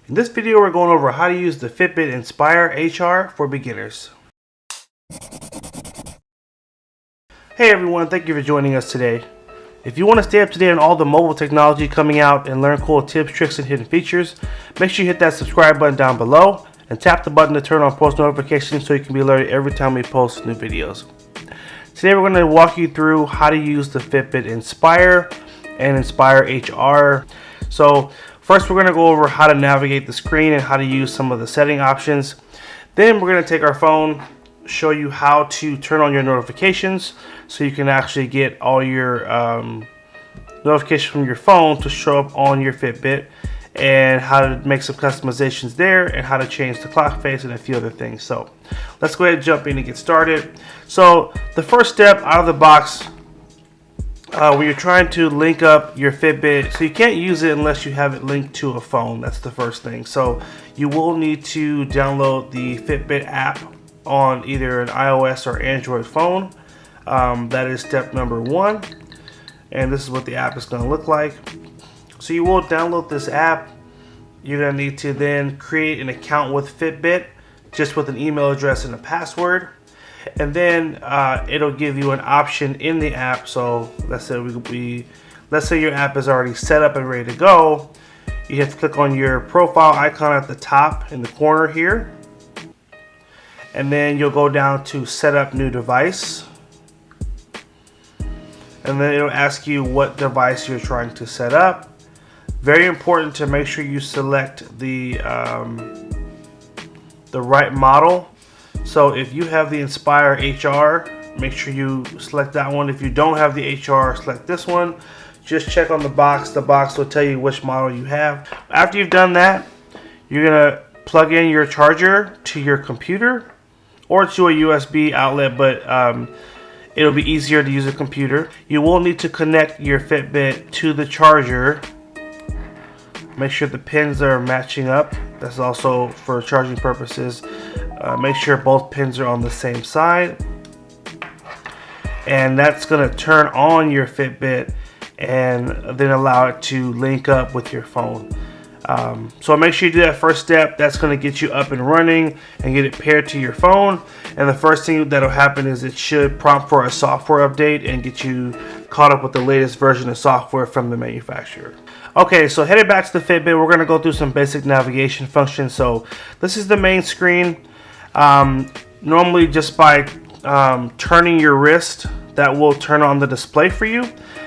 In this video, we're going over how to use the Fitbit Inspire HR for beginners. Hey everyone, thank you for joining us today. If you want to stay up to date on all the mobile technology coming out and learn cool tips, tricks, and hidden features, make sure you hit that subscribe button down below and tap the button to turn on post notifications so you can be alerted every time we post new videos. Today we're going to walk you through how to use the Fitbit Inspire and Inspire HR. So first we're going to go over how to navigate the screen and how to use some of the setting options. Then we're going to take our phone, show you how to turn on your notifications so you can actually get all your notifications from your phone to show up on your Fitbit, and how to make some customizations there, and how to change the clock face and a few other things. So let's go ahead and jump in and get started. So the first step out of the box, when you're trying to link up your Fitbit, so you can't use it unless you have it linked to a phone. That's the first thing. So you will need to download the Fitbit app on either an iOS or Android phone. That is step number one, and this is what the app is going to look like. So you will download this app. You're going to need to then create an account with Fitbit, just with an email address and a password. And then it'll give you an option in the app. So let's say your app is already set up and ready to go. You have to click on your profile icon at the top in the corner here, and then you'll go down to set up new device, and then it'll ask you what device you're trying to set up. Very important to make sure you select the right model. So if you have the Inspire HR, make sure you select that one. If you don't have the HR, select this one. Just check on the box. The box will tell you which model you have. After you've done that, you're gonna plug in your charger to your computer or to a USB outlet, but it'll be easier to use a computer. You will need to connect your Fitbit to the charger. Make sure the pins are matching up. That's also for charging purposes. Make sure both pins are on the same side, and that's going to turn on your Fitbit and then allow it to link up with your phone. So make sure you do that first step. That's going to get you up and running and get it paired to your phone. And the first thing that'll happen is it should prompt for a software update and get you caught up with the latest version of software from the manufacturer. Okay, so headed back to the Fitbit, we're going to go through some basic navigation functions. So this is the main screen. Normally just by turning your wrist, that will turn on the display for you.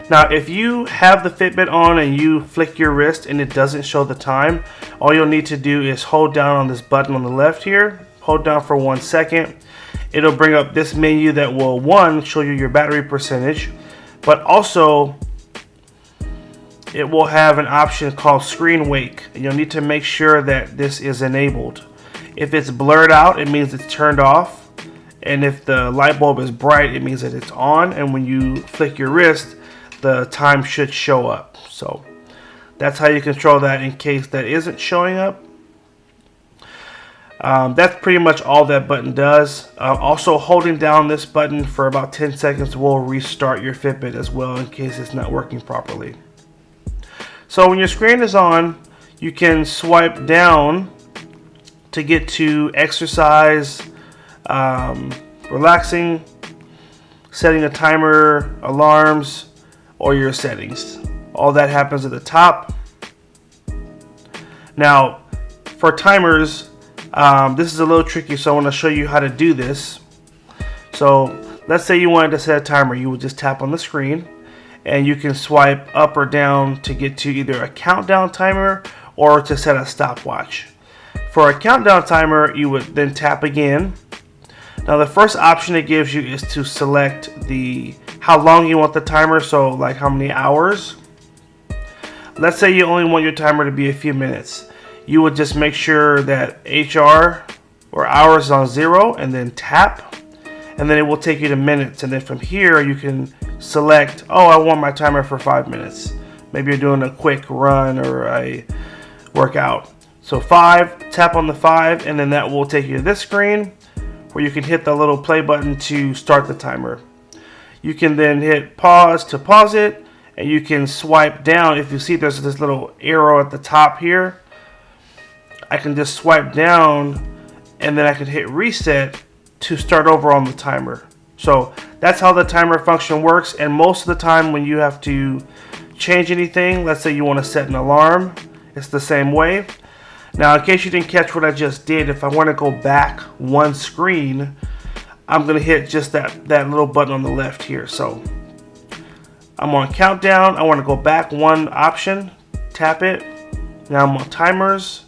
Now if you have the Fitbit on and you flick your wrist and it doesn't show the time, all you'll need to do is hold down on this button on the left here, hold down for 1 second. It'll bring up this menu that will, one, show you your battery percentage, but also it will have an option called screen wake, and you'll need to make sure that this is enabled. If it's blurred out, it means it's turned off, and if the light bulb is bright, it means that it's on, and when you flick your wrist, the time should show up. So that's how you control that in case that isn't showing up. That's pretty much all that button does. Also, holding down this button for about 10 seconds will restart your Fitbit as well in case it's not working properly. So when your screen is on, you can swipe down to get to exercise, relaxing, setting a timer, alarms, or your settings. All that happens at the top. Now, for timers, this is a little tricky, so I want to show you how to do this. So let's say you wanted to set a timer. You would just tap on the screen, and you can swipe up or down to get to either a countdown timer or to set a stopwatch. For a countdown timer, you would then tap again. Now the first option it gives you is to select how long you want the timer, so like how many hours. Let's say you only want your timer to be a few minutes. You would just make sure that HR or hours is on 0 and then tap, and then it will take you to minutes, and then from here you can select, oh, I want my timer for 5 minutes. Maybe you're doing a quick run or a workout. So 5, tap on the 5, and then that will take you to this screen where you can hit the little play button to start the timer. You can then hit pause to pause it, and you can swipe down. If you see there's this little arrow at the top here, I can just swipe down and then I can hit reset to start over on the timer. So that's how the timer function works. And most of the time when you have to change anything, let's say you want to set an alarm, it's the same way. Now, in case you didn't catch what I just did, if I want to go back one screen, I'm going to hit just that little button on the left here. So I'm on countdown. I want to go back one option, tap it. Now I'm on timers.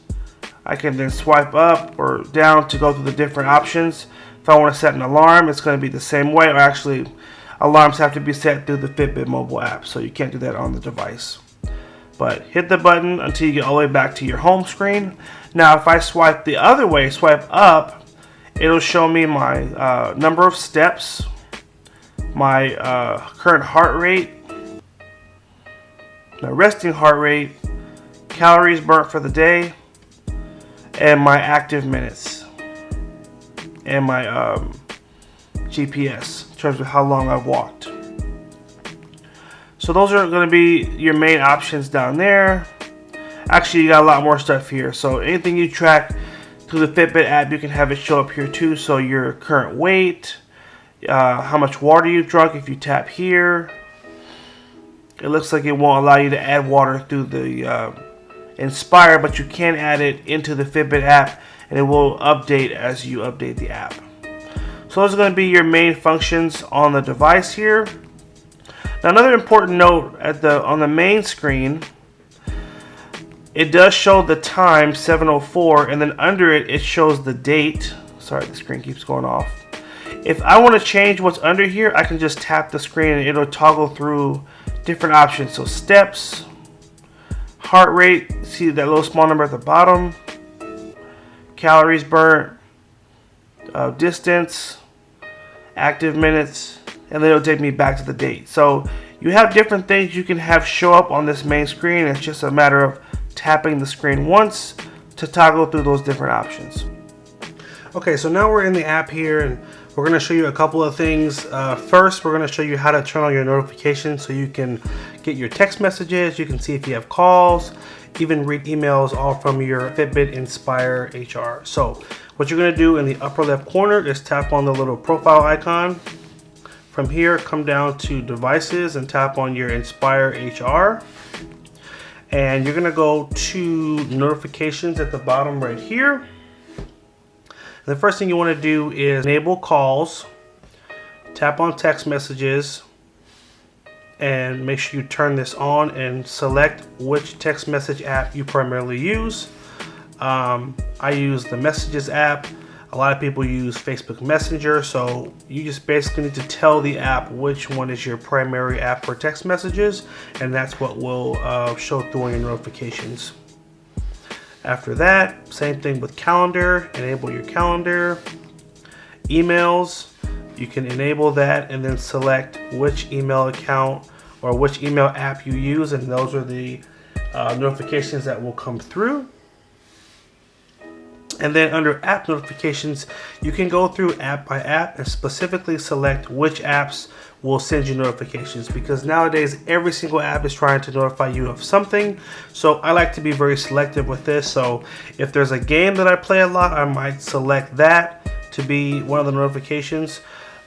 I can then swipe up or down to go through the different options. If I want to set an alarm, it's going to be the same way. Or actually, alarms have to be set through the Fitbit mobile app, so you can't do that on the device. But hit the button until you get all the way back to your home screen. Now, if I swipe the other way, swipe up, it'll show me my number of steps, my current heart rate, my resting heart rate, calories burnt for the day, and my active minutes, and my GPS in terms of how long I've walked. So those are going to be your main options down there. Actually, you got a lot more stuff here. So anything you track through the Fitbit app, you can have it show up here too. So your current weight, how much water you've drunk if you tap here. It looks like it won't allow you to add water through the Inspire, but you can add it into the Fitbit app and it will update as you update the app. So those are going to be your main functions on the device here. Now, another important note on the main screen, it does show the time 7:04, and then under it, it shows the date. Sorry, the screen keeps going off. If I want to change what's under here, I can just tap the screen and it'll toggle through different options. So steps, heart rate, see that little small number at the bottom, calories burnt, distance, active minutes, and then it'll take me back to the date. So you have different things you can have show up on this main screen. It's just a matter of tapping the screen once to toggle through those different options. Okay, so now we're in the app here and we're going to show you a couple of things. First, we're going to show you how to turn on your notifications so you can get your text messages, you can see if you have calls, even read emails all from your Fitbit Inspire HR. So what you're going to do in the upper left corner is tap on the little profile icon. From here, come down to devices and tap on your Inspire HR. And you're going to go to notifications at the bottom right here. And the first thing you want to do is enable calls, tap on text messages, and make sure you turn this on and select which text message app you primarily use. I use the Messages app. A lot of people use Facebook Messenger, so you just basically need to tell the app which one is your primary app for text messages, and that's what will show through on your notifications. After that, same thing with calendar, enable your calendar. Emails, you can enable that and then select which email account or which email app you use, and those are the notifications that will come through. And then under app notifications, you can go through app by app and specifically select which apps will send you notifications, because nowadays every single app is trying to notify you of something. So I like to be very selective with this. So if there's a game that I play a lot, I might select that to be one of the notifications.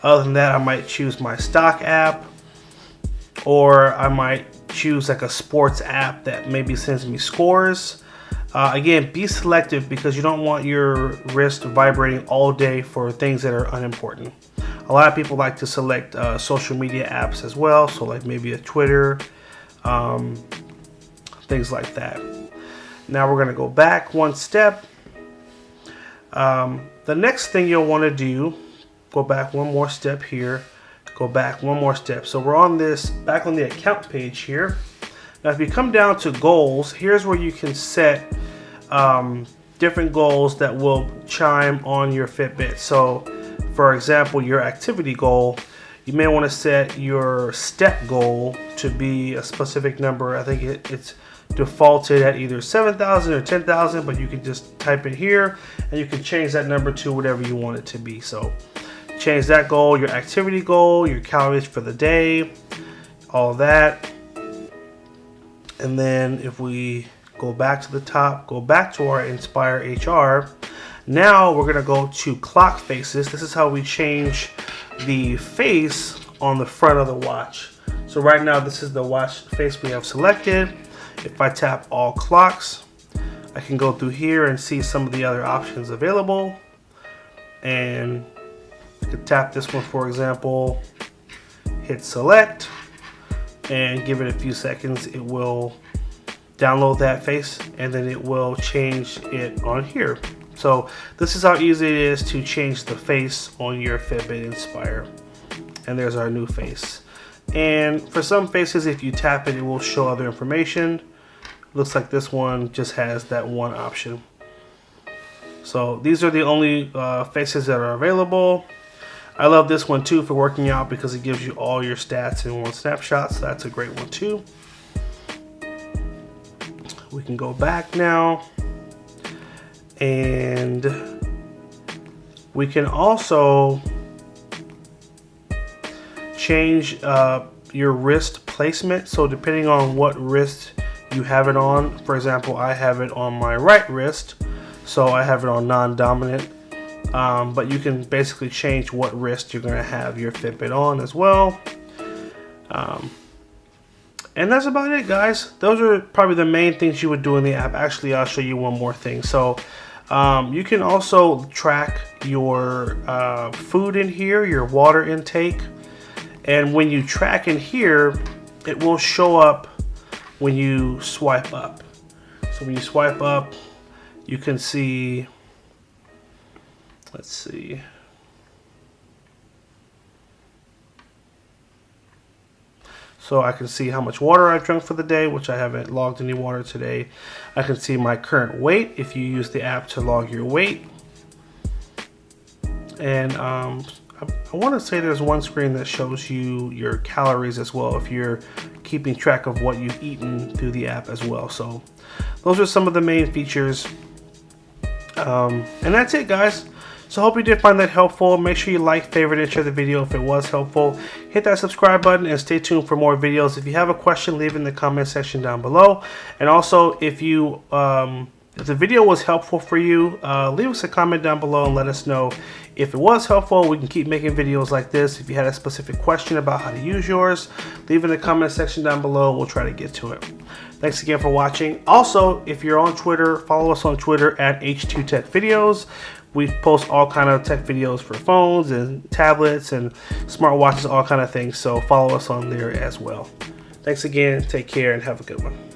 Other than that, I might choose my stock app, or I might choose like a sports app that maybe sends me scores. Again, be selective because you don't want your wrist vibrating all day for things that are unimportant. A lot of people like to select social media apps as well, so like maybe a Twitter, things like that. Now we're going to go back one step. The next thing you'll want to do, go back one more step here, go back one more step. So we're on this, back on the account page here. Now, if you come down to goals, here's where you can set different goals that will chime on your Fitbit. So, for example, your activity goal, you may want to set your step goal to be a specific number. I think it's defaulted at either 7,000 or 10,000, but you can just type it here and you can change that number to whatever you want it to be. So, change that goal, your activity goal, your calories for the day, all that. And then if we go back to the top, go back to our Inspire HR. Now we're gonna go to clock faces. This is how we change the face on the front of the watch. So right now this is the watch face we have selected. If I tap all clocks, I can go through here and see some of the other options available. And I could tap this one, for example, hit select, and give it a few seconds. It will download that face and then it will change it on here. So this is how easy it is to change the face on your Fitbit Inspire. And there's our new face. And for some faces, if you tap it, it will show other information. Looks like this one just has that one option. So these are the only faces that are available. I love this one too for working out because it gives you all your stats in one snapshot. So that's a great one too. We can go back now. And we can also change your wrist placement. So depending on what wrist you have it on, for example, I have it on my right wrist, so I have it on non-dominant, but you can basically change what wrist you're going to have your Fitbit on as well. And that's about it, guys. Those are probably the main things you would do in the app. Actually, I'll show you one more thing. So you can also track your food in here, your water intake. And when you track in here, it will show up when you swipe up. So when you swipe up, you can see, let's see. So I can see how much water I've drunk for the day, which I haven't logged any water today. I can see my current weight if you use the app to log your weight. And I want to say there's one screen that shows you your calories as well if you're keeping track of what you've eaten through the app as well. So those are some of the main features. And that's it, guys. So I hope you did find that helpful. Make sure you like, favorite, and share the video if it was helpful. Hit that subscribe button and stay tuned for more videos. If you have a question, leave it in the comment section down below. And also, if the video was helpful for you, leave us a comment down below and let us know if it was helpful. We can keep making videos like this. If you had a specific question about how to use yours, leave it in the comment section down below. We'll try to get to it. Thanks again for watching. Also, if you're on Twitter, follow us on Twitter at H2TechVideos. We post all kind of tech videos for phones and tablets and smartwatches, all kind of things. So follow us on there as well. Thanks again. Take care and have a good one.